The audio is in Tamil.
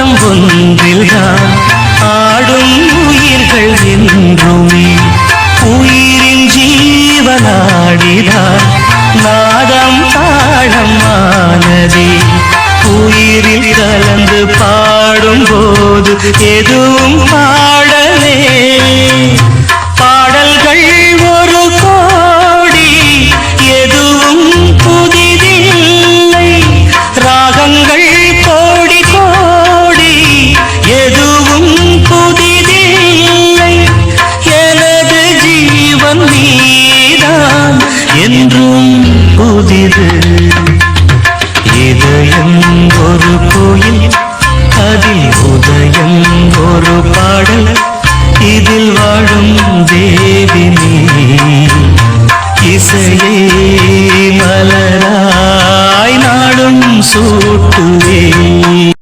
நாதம் ஒன்றில்தான் ஆடும் உயிர்கள் என்றுமே உயிரின் ஜீவனாடிதான் நாதம் தாளமானதே உயிரில் கலந்து பாடும்போது எதுவும்